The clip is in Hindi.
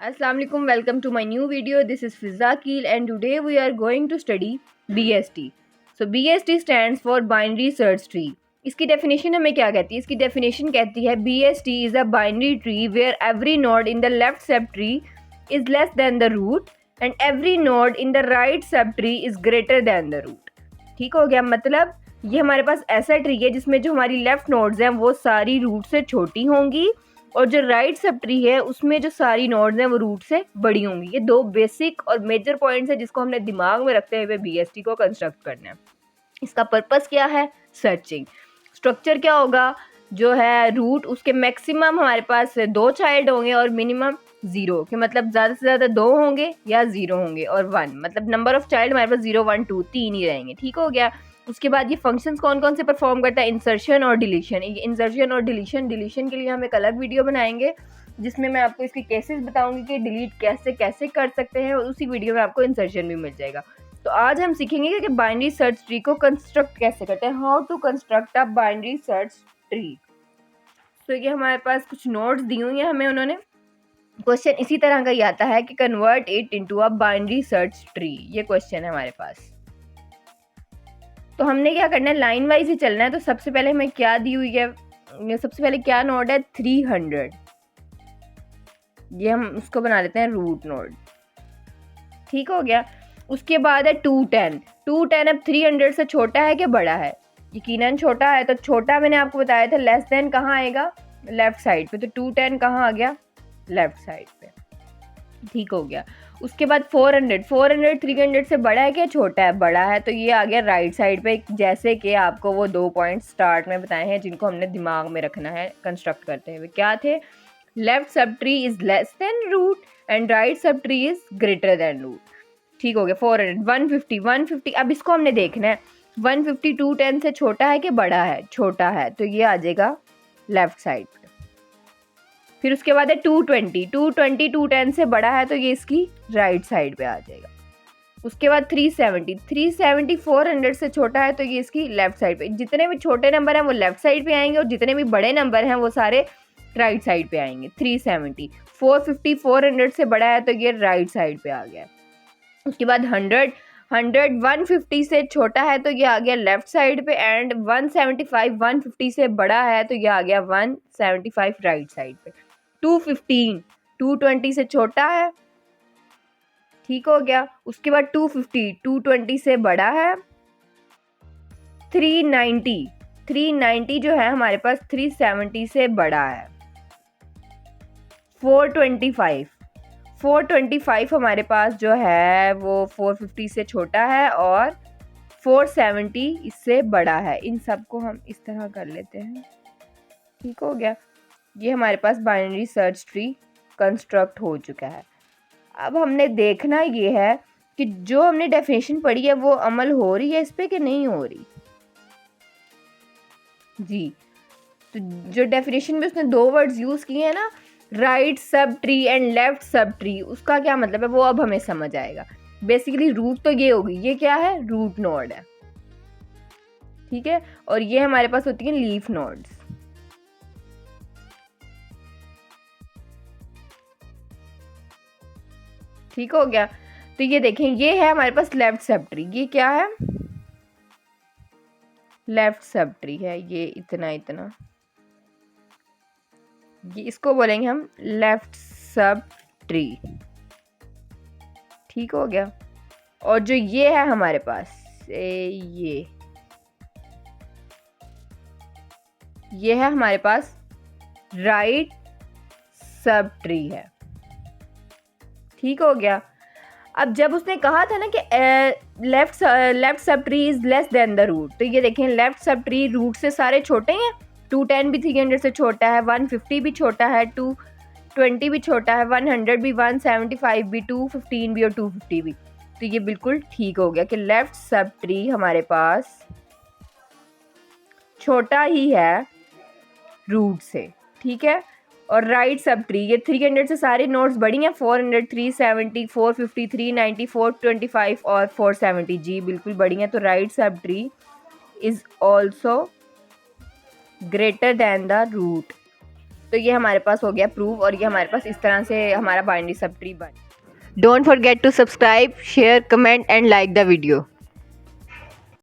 Assalamu alaikum, welcome to my new video. This is Fizza Keel and today we are going to study BST. So BST stands for Binary Search Tree. इसकी definition हमें क्या कहती है? इसकी definition कहती है BST is a binary tree where every node in the left subtree is less than the root and every node in the right subtree is greater than the root. ठीक हो गया? मतलब ये हमारे पास ऐसा ट्री है जिसमें जो हमारी लेफ्ट नोड्स हैं वो सारी रूट से छोटी होंगी और जो राइट सब ट्री है उसमें जो सारी नोड्स हैं वो रूट से बड़ी होंगी। ये दो बेसिक और मेजर पॉइंट्स हैं जिसको हमने दिमाग में रखते हुए बीएसटी को कंस्ट्रक्ट करना है। इसका पर्पस क्या है? सर्चिंग। स्ट्रक्चर क्या होगा? जो है रूट उसके मैक्सिमम हमारे पास 2 चाइल्ड होंगे और मिनिमम 0 के मतलब ज़्यादा से ज़्यादा 2 होंगे या 0 होंगे और 1 मतलब नंबर ऑफ चाइल्ड हमारे पास 0 1 2 3 ही रहेंगे। ठीक हो गया। उसके बाद ये फंक्शंस कौन कौन से परफॉर्म करता है? इंसर्शन और डिलीशन। इंसर्शन और डिलीशन के लिए हम एक अलग वीडियो बनाएंगे जिसमें मैं आपको इसके केसेस बताऊंगी कि डिलीट कैसे कैसे कर सकते हैं और उसी वीडियो में आपको इंसर्शन भी मिल जाएगा। तो आज हम सीखेंगे कि बाइनरी सर्च ट्री को कंस्ट्रक्ट कैसे करते हैं, how to construct a binary search tree. तो ये हमारे पास कुछ नोट्स दी हुई हैं हमें उन्होंने। क्वेश्चन इसी तरह का ही आता है कि convert it into a binary search tree. ये क्वेश्चन है हमारे पास। तो हमने क्या करना है, लाइन वाइज ही चलना है। तो सबसे पहले हमें क्या दी हुई है, सबसे पहले क्या नोड है? 300। ये हम उसको बना लेते हैं रूट नोड। ठीक हो गया। उसके बाद है 210। 210 अब 300 से छोटा है कि बड़ा है? यकीनन छोटा है। तो छोटा मैंने आपको बताया था लेस देन कहाँ आएगा? लेफ्ट साइड पे। तो 210 कहाँ आ गया? लेफ्ट साइड पे। ठीक हो गया। उसके बाद 400 300 से बड़ा है क्या छोटा है? बड़ा है। तो ये आ गया राइट साइड पे। जैसे कि आपको वो 2 पॉइंट स्टार्ट में बताए हैं जिनको हमने दिमाग में रखना है कंस्ट्रक्ट करते हुए। क्या थे? Left sub tree is less than root and right sub tree is greater than root. ठीक हो गया। 400 150 अब इसको हमने देखना है 150 210 से छोटा है कि बड़ा है? छोटा है। तो ये आ जाएगा लेफ्ट साइड पे। फिर उसके बाद है 220 210 से बड़ा है तो ये इसकी राइट साइड पे आ जाएगा। उसके बाद 370 400 से छोटा है तो ये इसकी लेफ्ट साइड पे। जितने भी छोटे नंबर हैं वो लेफ्ट साइड पे आएंगे और जितने भी बड़े नंबर हैं वो सारे राइट साइड पे आएंगे। 370 450 400 से बड़ा है तो ये राइट साइड पे आ गया। उसके बाद 100 150 से छोटा है तो ये आ गया लेफ्ट साइड पे एंड 175 150 से बड़ा है तो ये आ गया 175 राइट साइड पे। 215 220 से छोटा है। ठीक हो गया। उसके बाद 250 220 से बड़ा है। 390 जो है हमारे पास 370 से बड़ा है। 425 हमारे पास जो है वो 450 से छोटा है और 470 इससे बड़ा है। इन सब को हम इस तरह कर लेते हैं। ठीक हो गया। ये हमारे पास बाइनरी सर्च ट्री कंस्ट्रक्ट हो चुका है। अब हमने देखना ये है कि जो हमने डेफिनेशन पढ़ी है वो अमल हो रही है इस पे कि नहीं हो रही। जी, तो जो डेफिनेशन में उसने 2 वर्ड्स यूज किए हैं ना, right sub tree and left sub tree, उसका क्या मतलब है वो अब हमें समझ आएगा। बेसिकली रूट तो ये होगी, ये क्या है? रूट नोड है। ठीक है। और ये हमारे पास होती है लीफ नोड्स। ठीक हो गया। तो ये देखें, ये है हमारे पास लेफ्ट सब ट्री। ये क्या है? लेफ्ट सब ट्री है। ये इतना ये इसको बोलेंगे हम लेफ्ट सब ट्री। ठीक हो गया। और जो ये है हमारे पास ये है हमारे पास राइट सब ट्री है। ठीक हो गया। अब जब उसने कहा था ना कि left sub tree is less than the root, तो ये देखें लेफ्ट सब ट्री रूट से सारे छोटे हैं। 210 भी 300 से छोटा है, 150 भी छोटा है, 220 भी छोटा है, 100 भी, 175 भी, 215 भी और 250 भी। तो ये बिल्कुल ठीक हो गया कि लेफ्ट सब ट्री हमारे पास छोटा ही है रूट से। ठीक है। और राइट सब ट्री, ये 300 से सारे नोड्स बड़ी हैं। 400 370 450 390 425 और 470 जी बिल्कुल बड़ी हैं। तो right sub tree is also greater than the root. तो ये हमारे पास हो गया प्रूफ और ये हमारे पास इस तरह से हमारा बाइनरी सब ट्री बन। Don't forget to subscribe, share, comment and like the video.